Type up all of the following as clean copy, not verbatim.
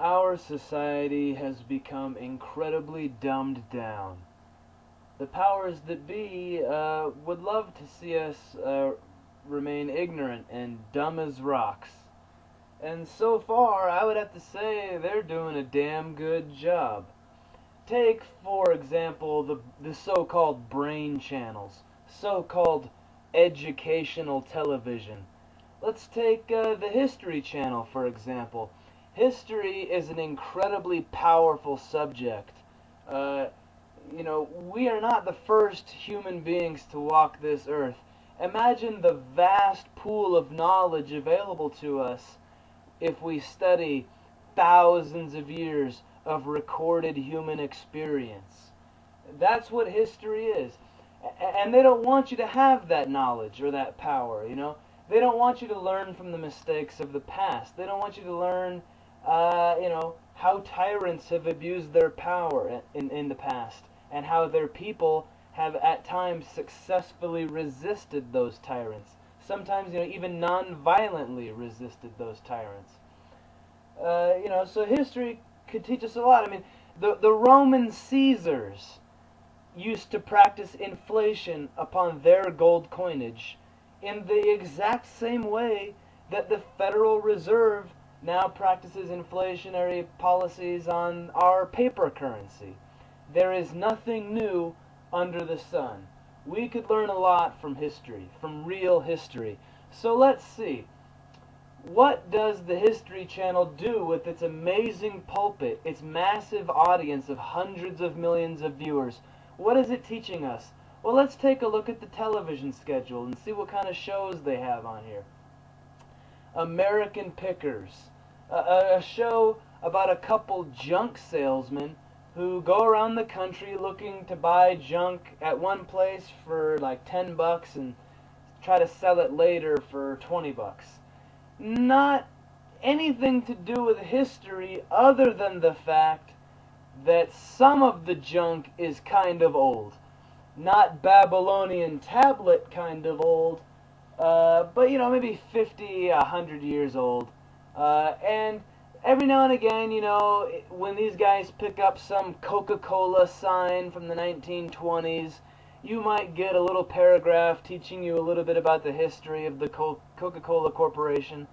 our society has become incredibly dumbed down. The powers that be would love to see us remain ignorant and dumb as rocks. And so far, I would have to say they're doing a damn good job. Take, for example, the so-called brain channels, so-called educational television. Let's take the History Channel, for example. History is an incredibly powerful subject. Uh, we are not the first human beings to walk this earth. Imagine the vast pool of knowledge available to us if we study thousands of years of recorded human experience. That's what history is. And they don't want you to have that knowledge or that power. They don't want you to learn from the mistakes of the past. They don't want you to learn, how tyrants have abused their power in the past and how their people have at times successfully resisted those tyrants. Sometimes, even non-violently resisted those tyrants. So history could teach us a lot. I mean, the Roman Caesars used to practice inflation upon their gold coinage in the exact same way that the Federal Reserve now practices inflationary policies on our paper currency. There is nothing new under the sun. We could learn a lot from history, from real history. So let's see. What does the History Channel do with its amazing pulpit, its massive audience of hundreds of millions of viewers? What is it teaching us? Well, let's take a look at the television schedule and see what kind of shows they have on here. American Pickers, a show about a couple junk salesmen who go around the country looking to buy junk at one place for like 10 bucks and try to sell it later for 20 bucks. Not anything to do with history other than the fact that some of the junk is kind of old. Not Babylonian tablet kind of old, but maybe 50, 100 years old. And every now and again, when these guys pick up some Coca-Cola sign from the 1920s, you might get a little paragraph teaching you a little bit about the history of the Coca-Cola Corporation.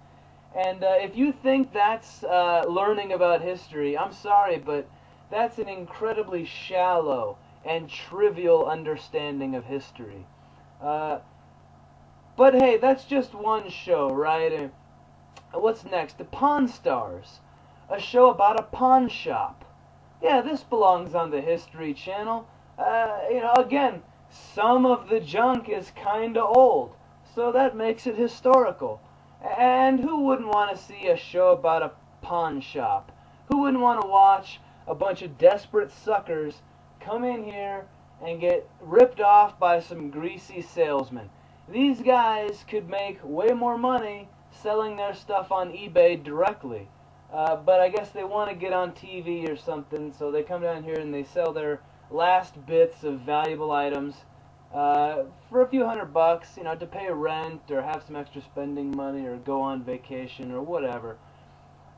And if you think that's learning about history, I'm sorry, but that's an incredibly shallow and trivial understanding of history. But hey, that's just one show, right? What's next? The Pawn Stars, a show about a pawn shop. Yeah, this belongs on the History Channel. Again, some of the junk is kinda old, so that makes it historical. And who wouldn't want to see a show about a pawn shop? Who wouldn't want to watch a bunch of desperate suckers come in here and get ripped off by some greasy salesmen? These guys could make way more money selling their stuff on eBay directly. But I guess they want to get on TV or something, so they come down here and they sell their last bits of valuable items for a few $100, to pay rent or have some extra spending money or go on vacation or whatever.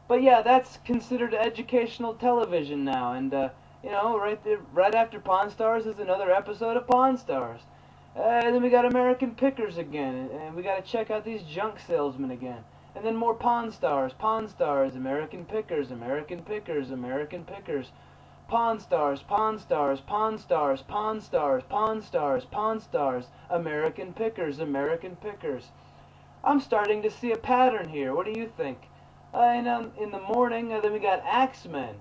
But yeah, that's considered educational television now, and right after Pawn Stars is another episode of Pawn Stars. And then we got American Pickers again, and we got to check out these junk salesmen again. And then more Pawn Stars, American Pickers, American Pickers, American Pickers. Pawn Stars, Pawn Stars, Pawn Stars, Pawn Stars, Pawn Stars, Pawn Stars, American Pickers, American Pickers. I'm starting to see a pattern here. What do you think? And in the morning, then we got Axemen,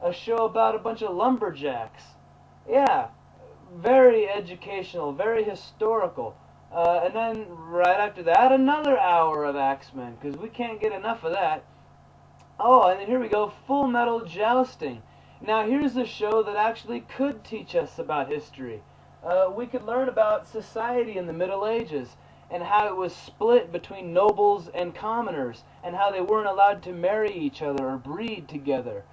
a show about a bunch of lumberjacks. Yeah, very educational, very historical. And then right after that, another hour of Axemen, because we can't get enough of that. Oh, and then here we go, Full Metal Jousting. Now here's a show that actually could teach us about history. We could learn about society in the Middle Ages and how it was split between nobles and commoners and how they weren't allowed to marry each other or breed together.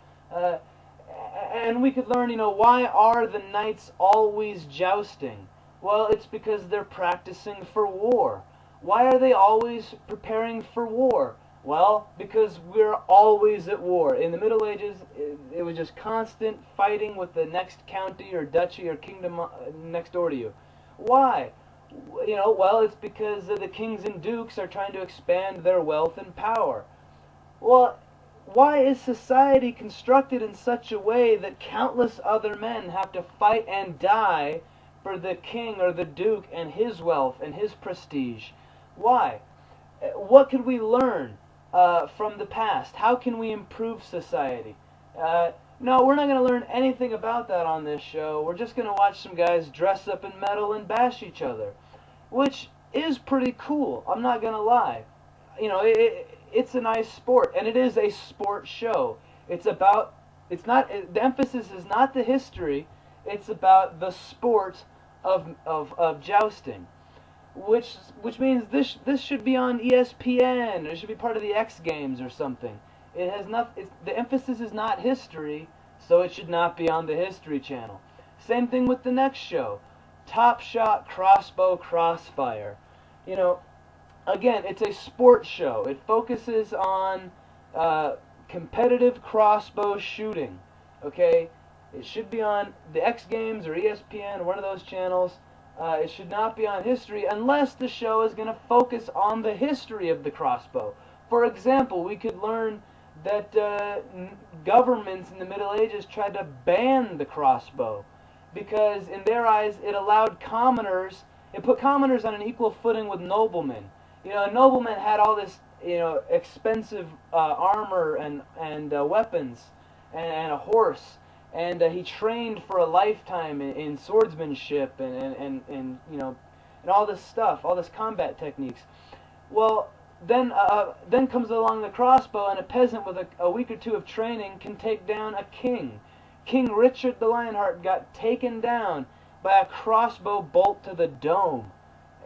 And we could learn, why are the knights always jousting? Well, it's because they're practicing for war. Why are they always preparing for war? Well, because we're always at war. In the Middle Ages, it was just constant fighting with the next county or duchy or kingdom next door to you. Why? Well, it's because the kings and dukes are trying to expand their wealth and power. Well, why is society constructed in such a way that countless other men have to fight and die for the king or the duke and his wealth and his prestige? Why? What could we learn from the past? How can we improve society? No, we're not going to learn anything about that on this show. We're just going to watch some guys dress up in metal and bash each other, which is pretty cool. I'm not going to lie. It's a nice sport, and it is a sport show. The emphasis is not the history, it's about the sport of jousting. Which means this should be on ESPN. It should be part of the X Games or something. It has the emphasis is not history, so it should not be on the History Channel. Same thing with the next show, Top Shot Crossbow Crossfire. Again, it's a sports show. It focuses on competitive crossbow shooting. Okay, it should be on the X Games or ESPN or one of those channels. It should not be on history unless the show is going to focus on the history of the crossbow. For example, we could learn that governments in the Middle Ages tried to ban the crossbow because in their eyes it put commoners on an equal footing with noblemen. A nobleman had all this expensive armor and weapons and a horse. And he trained for a lifetime in swordsmanship and all this stuff, all this combat techniques. Well, then comes along the crossbow, and a peasant with a week or two of training can take down a king. King Richard the Lionheart got taken down by a crossbow bolt to the dome,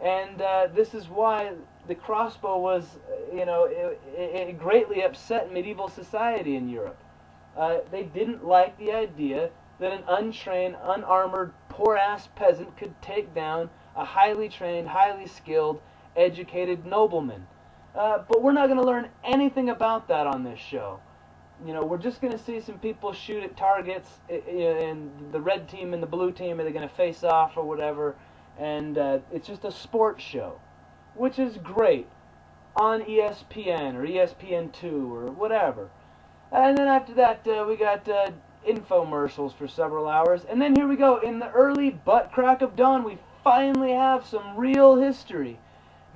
and this is why the crossbow was, it greatly upset medieval society in Europe. They didn't like the idea that an untrained, unarmored, poor-ass peasant could take down a highly trained, highly skilled, educated nobleman. But we're not going to learn anything about that on this show. We're just going to see some people shoot at targets, and the red team and the blue team, are they going to face off or whatever, and it's just a sports show, which is great, on ESPN or ESPN2 or whatever. And then after that, we got infomercials for several hours. And then here we go. In the early butt crack of dawn, we finally have some real history.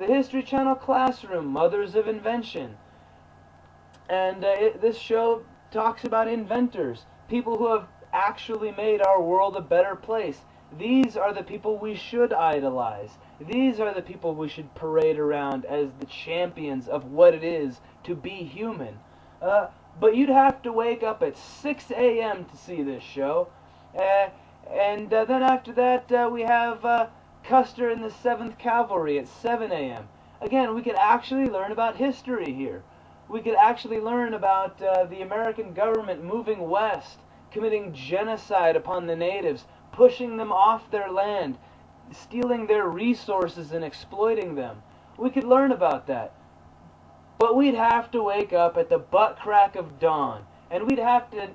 The History Channel Classroom, Mothers of Invention. And this show talks about inventors, people who have actually made our world a better place. These are the people we should idolize. These are the people we should parade around as the champions of what it is to be human. But you'd have to wake up at 6 a.m. to see this show. And then after that, we have Custer and the 7th Cavalry at 7 a.m. Again, we could actually learn about history here. We could actually learn about the American government moving west, committing genocide upon the natives, pushing them off their land, stealing their resources and exploiting them. We could learn about that. But we'd have to wake up at the butt crack of dawn, and we'd have to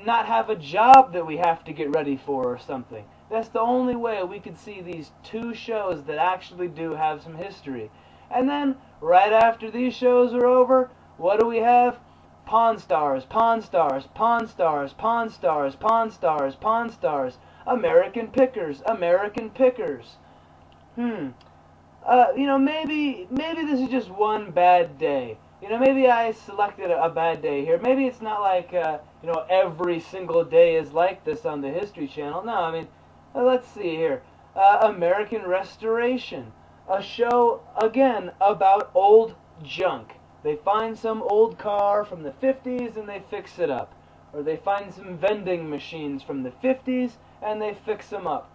not have a job that we have to get ready for or something. That's the only way we could see these two shows that actually do have some history. And then, right after these shows are over, what do we have? Pawn Stars, Pawn Stars, Pawn Stars, Pawn Stars, Pawn Stars, Pawn Stars, American Pickers, American Pickers. Maybe this is just one bad day. Maybe I selected a bad day here. Maybe it's not like, every single day is like this on the History Channel. No, I mean, let's see here. American Restoration. A show, again, about old junk. They find some old car from the 50s and they fix it up. Or they find some vending machines from the 50s and they fix them up.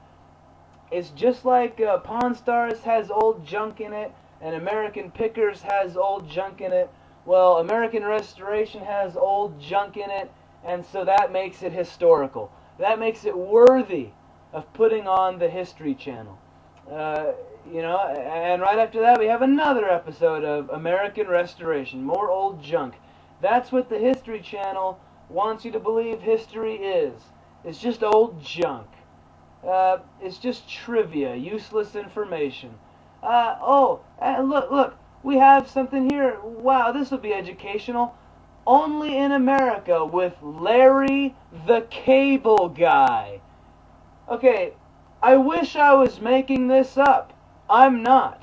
It's just like Pawn Stars has old junk in it, and American Pickers has old junk in it. Well, American Restoration has old junk in it, and so that makes it historical. That makes it worthy of putting on the History Channel. You know, and right after that we have another episode of American Restoration, more old junk. That's what the History Channel wants you to believe history is. It's just old junk. It's just trivia, useless information. Look, we have something here. Wow, this will be educational. Only in America with Larry the Cable Guy. Okay, I wish I was making this up. I'm not.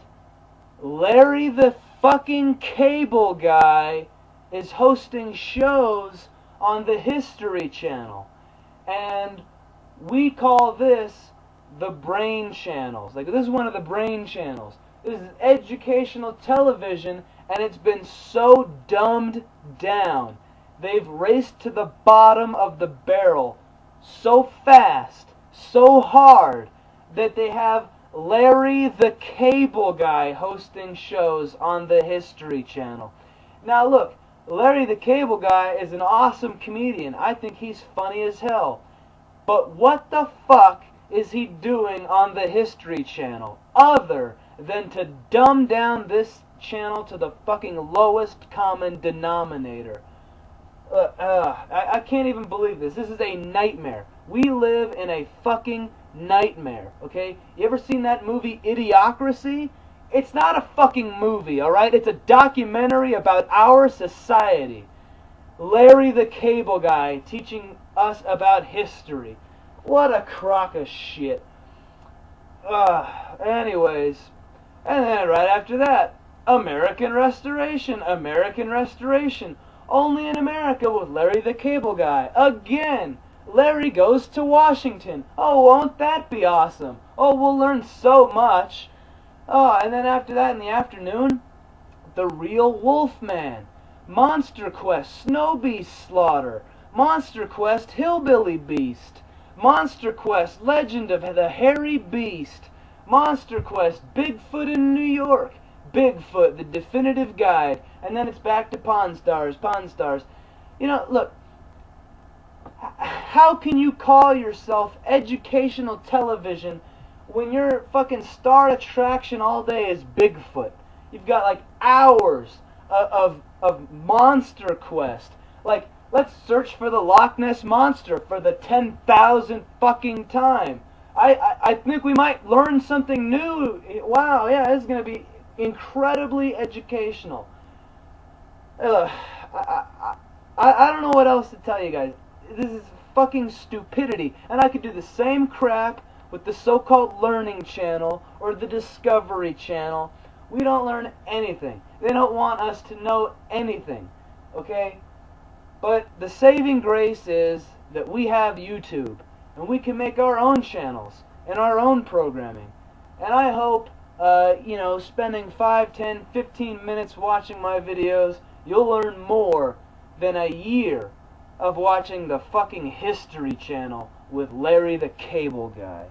Larry the fucking Cable Guy is hosting shows on the History Channel. And we call this the Brain Channels. Like, this is one of the Brain Channels. This is educational television, and it's been so dumbed down. They've raced to the bottom of the barrel so fast, so hard, that they have Larry the Cable Guy hosting shows on the History Channel. Now look, Larry the Cable Guy is an awesome comedian. I think he's funny as hell. But what the fuck is he doing on the History Channel other than to dumb down this channel to the fucking lowest common denominator? I can't even believe this. This is a nightmare. We live in a fucking nightmare, okay? You ever seen that movie Idiocracy? It's not a fucking movie, alright? It's a documentary about our society. Larry the Cable Guy teaching us about history. What a crock of shit. Anyways, and then right after that, American Restoration, American Restoration. Only in America with Larry the Cable Guy. Again, Larry goes to Washington. Oh, won't that be awesome? Oh, we'll learn so much. Oh, and then after that in the afternoon, The Real Wolfman, Monster Quest, Snow Beast Slaughter, Monster Quest, Hillbilly Beast, Monster Quest, Legend of the Hairy Beast, Monster Quest, Bigfoot in New York, Bigfoot, the definitive guide, and then it's back to Pawn Stars. You know, look, how can you call yourself educational television when your fucking star attraction all day is Bigfoot? You've got like hours of Monster Quest. Like, let's search for the Loch Ness Monster for the 10,000th fucking time. I think we might learn something new. Wow, yeah, this is going to be incredibly educational. I don't know what else to tell you guys. This is fucking stupidity. And I could do the same crap with the so-called Learning Channel or the Discovery Channel. We don't learn anything. They don't want us to know anything. Okay? But the saving grace is that we have YouTube. And we can make our own channels and our own programming. And I hope, spending 5, 10, 15 minutes watching my videos, you'll learn more than a year of watching the fucking History Channel with Larry the Cable Guy.